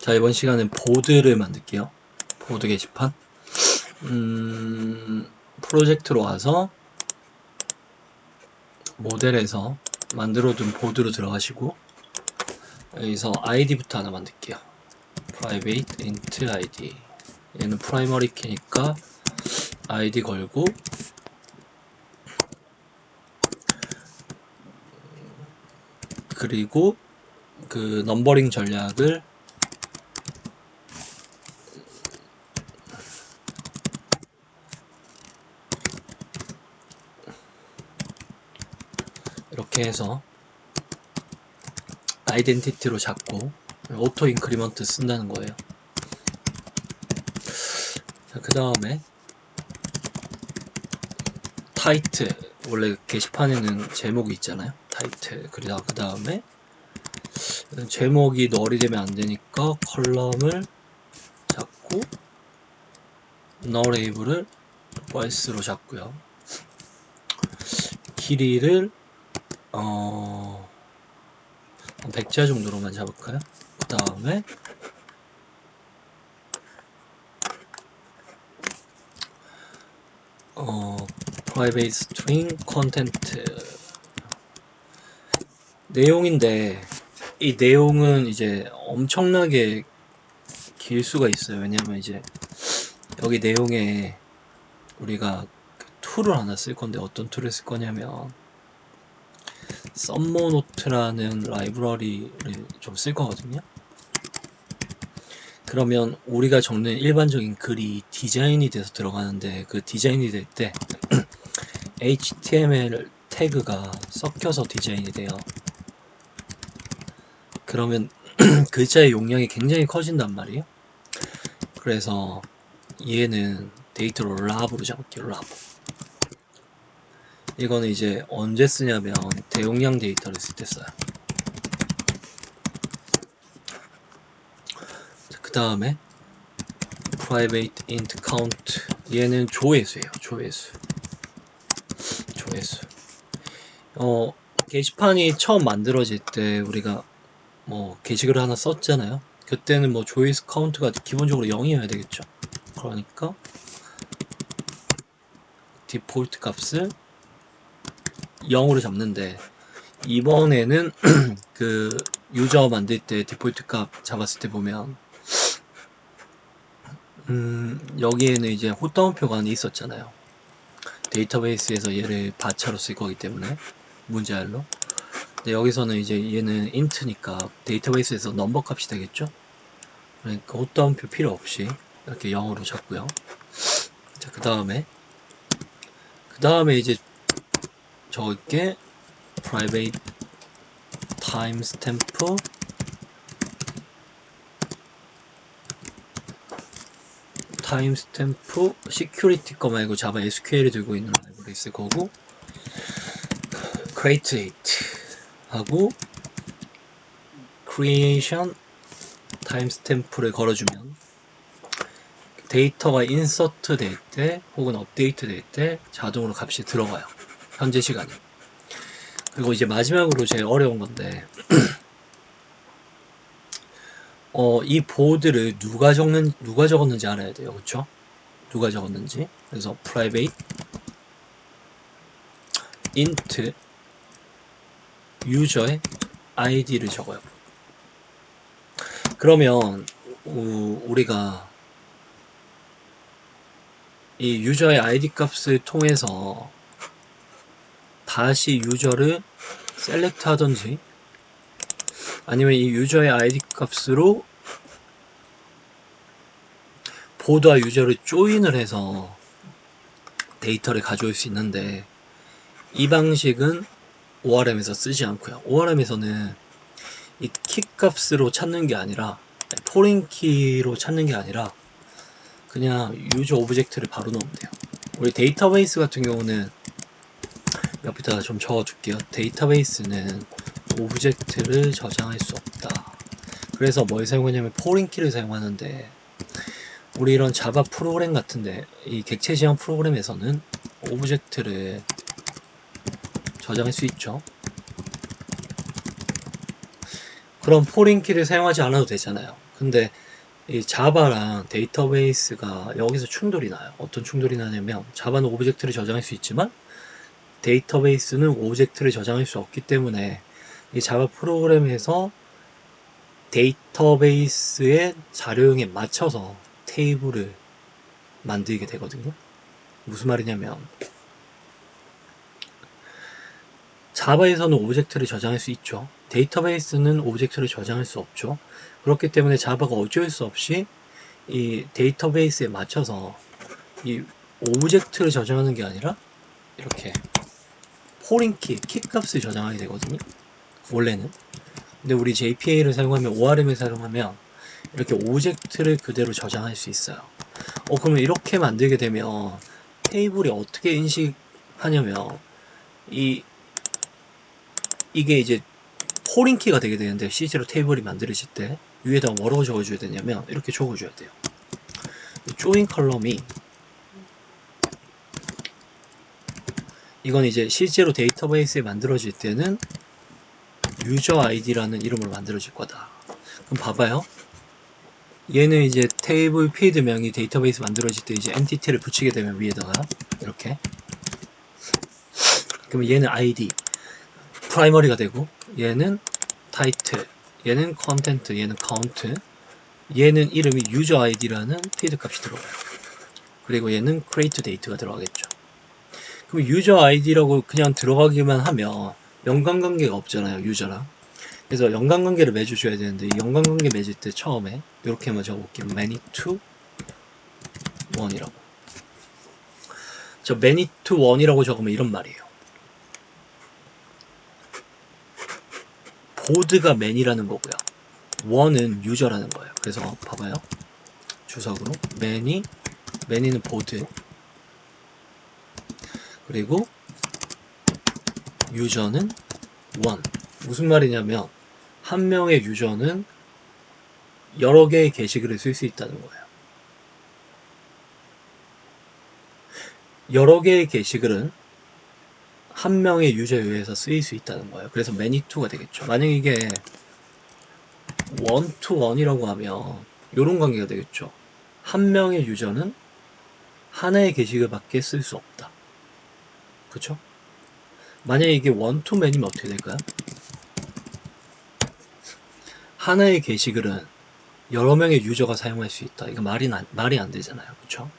자, 이번 시간엔 보드를 만들게요. 보드 게시판. 프로젝트로 와서 모델에서 만들어둔 보드로 들어가시고, 여기서 아이디부터 하나 만들게요. private int id. 얘는 프라이머리 키니까 id 걸고, 그리고 그 넘버링 전략을 이렇게 해서 아이덴티티로 잡고 오토 인크리먼트 쓴다는 거예요. 자, 그 다음에 타이틀, 원래 게시판에는 제목이 있잖아요. 타이틀. 그 다음에 제목이 널이 되면 안 되니까 컬럼을 잡고 null label을 false로 잡고요. 길이를 100자 정도로만 잡을까요? 그 다음에 private string content 내용인데, 이 내용은 이제 엄청나게 길 수가 있어요. 왜냐면 이제 여기 내용에 우리가 툴을 하나 쓸 건데, 어떤 툴을 쓸 거냐면 썸모노트라는 라이브러리를 좀 쓸 거거든요. 그러면 우리가 적는 일반적인 글이 디자인이 돼서 들어가는데, 그 디자인이 될 때 HTML 태그가 섞여서 디자인이 돼요. 그러면 글자의 용량이 굉장히 커진단 말이에요. 그래서 얘는 데이터로 랍으로 잡을게요. 랍. 이거는 이제 언제 쓰냐면 대용량 데이터를 쓸 때 써요. 그 다음에 private int count, 얘는 조회수예요. 조회수. 게시판이 처음 만들어질 때 우리가 뭐 게시글을 하나 썼잖아요. 그때는 뭐 조회수 카운트가 기본적으로 0이어야 되겠죠. 그러니까 디폴트 값을 0으로 잡는데, 이번에는 그 유저 만들 때 디폴트 값 잡았을 때 보면 여기에는 이제 홀다운표가 하나 있었잖아요. 데이터베이스에서 얘를 바차로 쓸 거기 때문에 문제알로. 근데 여기서는 이제 얘는 int니까 데이터베이스에서 넘버 값이 되겠죠. 그러니까 홀다운표 필요 없이 이렇게 0으로 잡고요. 자, 그 다음에 이제 적을게 private timestamp security 거 말고 자바 SQL이 들고 있는 라이브러리 있을 거고, create date 하고 creation timestamp를 걸어주면 데이터가 인서트 될 때 혹은 업데이트 될 때 자동으로 값이 들어가요. 현재 시간에. 그리고 이제 마지막으로 제일 어려운 건데, 이 보드를 누가 적었는지 알아야 돼요. 그쵸? 누가 적었는지. 그래서 private int 유저의 id를 적어요. 그러면 우리가 이 유저의 id 값을 통해서 다시 유저를 셀렉트 하던지, 아니면 이 유저의 id 값으로 보드와 유저를 조인을 해서 데이터를 가져올 수 있는데, 이 방식은 ORM에서 쓰지 않고요. ORM에서는 이 키 값으로 찾는 게 아니라, 포린 키로 찾는 게 아니라 그냥 유저 오브젝트를 바로 넣으면 돼요. 우리 데이터베이스 같은 경우는 옆에다가 좀 적어줄게요. 데이터베이스는 오브젝트를 저장할 수 없다. 그래서 뭘 사용하냐면 포린 키를 사용하는데, 우리 이런 자바 프로그램 같은데, 이 객체 지향 프로그램에서는 오브젝트를 저장할 수 있죠. 그럼 포린키를 사용하지 않아도 되잖아요. 근데 이 자바랑 데이터베이스가 여기서 충돌이 나요. 어떤 충돌이 나냐면 자바는 오브젝트를 저장할 수 있지만 데이터베이스는 오브젝트를 저장할 수 없기 때문에 이 자바 프로그램에서 데이터베이스의 자료형에 맞춰서 테이블을 만들게 되거든요. 무슨 말이냐면 자바에서는 오브젝트를 저장할 수 있죠. 데이터베이스는 오브젝트를 저장할 수 없죠. 그렇기 때문에 자바가 어쩔 수 없이 이 데이터베이스에 맞춰서 이 오브젝트를 저장하는 게 아니라 이렇게 포린키, 키값을 저장하게 되거든요. 원래는. 근데 우리 JPA를 사용하면 ORM을 사용하면 이렇게 오브젝트를 그대로 저장할 수 있어요. 그러면 이렇게 만들게 되면 테이블이 어떻게 인식하냐면 이게 이제 포린키가 되게 되는데 실제로 테이블이 만들어질 때 위에다 뭐라고 적어줘야 되냐면 이렇게 적어줘야 돼요. 조인 컬럼이 이건 이제 실제로 데이터베이스에 만들어질 때는 유저 아이디라는 이름으로 만들어질 거다. 그럼 봐봐요. 얘는 이제 테이블 필드명이 데이터베이스 만들어질 때 이제 엔티티를 붙이게 되면 위에다가 이렇게 그러면 얘는 아이디 프라이머리가 되고 얘는 타이틀 얘는 컨텐트 얘는 카운트 얘는 이름이 유저 아이디라는 필드 값이 들어가요. 그리고 얘는 create date가 들어가겠죠. 그럼 유저 아이디라고 그냥 들어가기만 하면 연관관계가 없잖아요, 유저랑. 그래서 연관관계를 맺어줘야 되는데 이 연관관계 맺을 때 처음에 이렇게 한번 적어볼게요. many to one이라고. 저 many to one이라고 적으면 이런 말이에요. 보드가 man이라는 거고요. one은 유저라는 거예요. 그래서 봐봐요. 주석으로 many는 보드 그리고 유저는 one. 무슨 말이냐면 한 명의 유저는 여러 개의 게시글을 쓸 수 있다는 거예요. 여러 개의 게시글은 한 명의 유저에 의해서 쓰일 수 있다는 거예요. 그래서 many to가 되겠죠. 만약 이게 one to one이라고 하면 이런 관계가 되겠죠. 한 명의 유저는 하나의 게시글밖에 쓸 수 없다. 그쵸? 만약에 이게 one to many면 어떻게 될까요? 하나의 게시글은 여러 명의 유저가 사용할 수 있다. 이거 말이 안 되잖아요. 그쵸?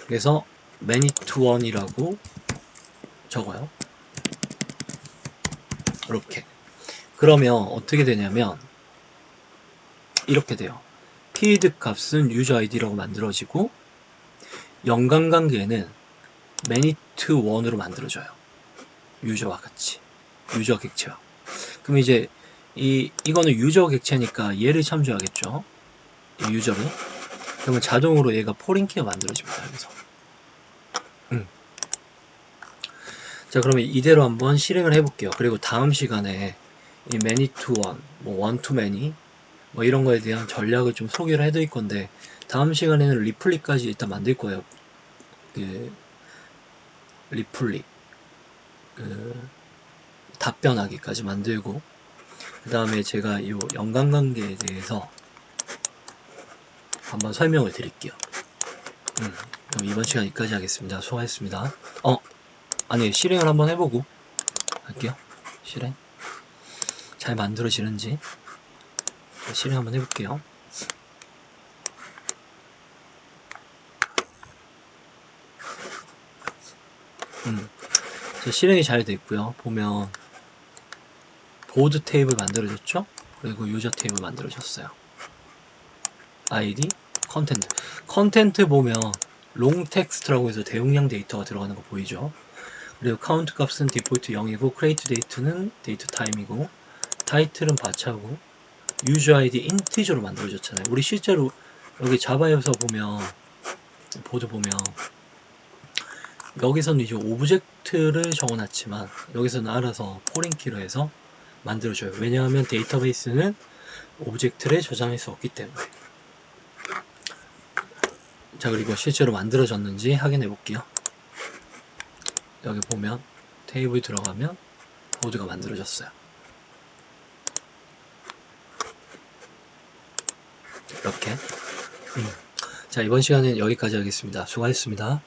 그래서 many to one이라고 적어요. 이렇게. 그러면 어떻게 되냐면 이렇게 돼요. 필드 값은 유저 아이디라고 만들어지고 연관관계는 many to one으로 만들어져요. 유저와 같이. 유저 객체와. 그럼 이제 이거는 유저 객체니까 얘를 참조하겠죠. 이 유저를. 그러면 자동으로 얘가 포린키가 만들어집니다. 여기서. 자, 그러면 이대로 한번 실행을 해볼게요. 그리고 다음 시간에 이 many to one, 뭐 one to many, 뭐 이런 거에 대한 전략을 좀 소개를 해드릴 건데, 다음 시간에는 리플리까지 일단 만들 거예요. 리플리. 답변하기까지 만들고, 그 다음에 제가 이 연관관계에 대해서 한번 설명을 드릴게요. 그럼 이번 시간 여기까지 하겠습니다. 수고하셨습니다. 아니, 실행을 한번 해보고 할게요. 실행. 잘 만들어지는지. 실행 한번 해볼게요. 실행이 잘 됐고요. 보면 보드 테이블 만들어졌죠? 그리고 유저 테이블 만들어졌어요. 아이디, 컨텐트. 컨텐트 보면 롱 텍스트라고 해서 대용량 데이터가 들어가는 거 보이죠? 그리고 카운트 값은 디폴트 0이고 크레이트 데이트는 데이트 타임이고 타이틀은 바차고 유저 아이디 인티저로 만들어졌잖아요. 우리 실제로 여기 자바에서 보면 보드 보면 여기서는 이제 오브젝트를 적어놨지만 여기서는 알아서 포린키로 해서 만들어줘요. 왜냐하면 데이터베이스는 오브젝트를 저장할 수 없기 때문에. 자, 그리고 실제로 만들어졌는지 확인해 볼게요. 여기 보면 테이블 들어가면 보드가 만들어졌어요. 이렇게. 자, 이번 시간은 여기까지 하겠습니다. 수고하셨습니다.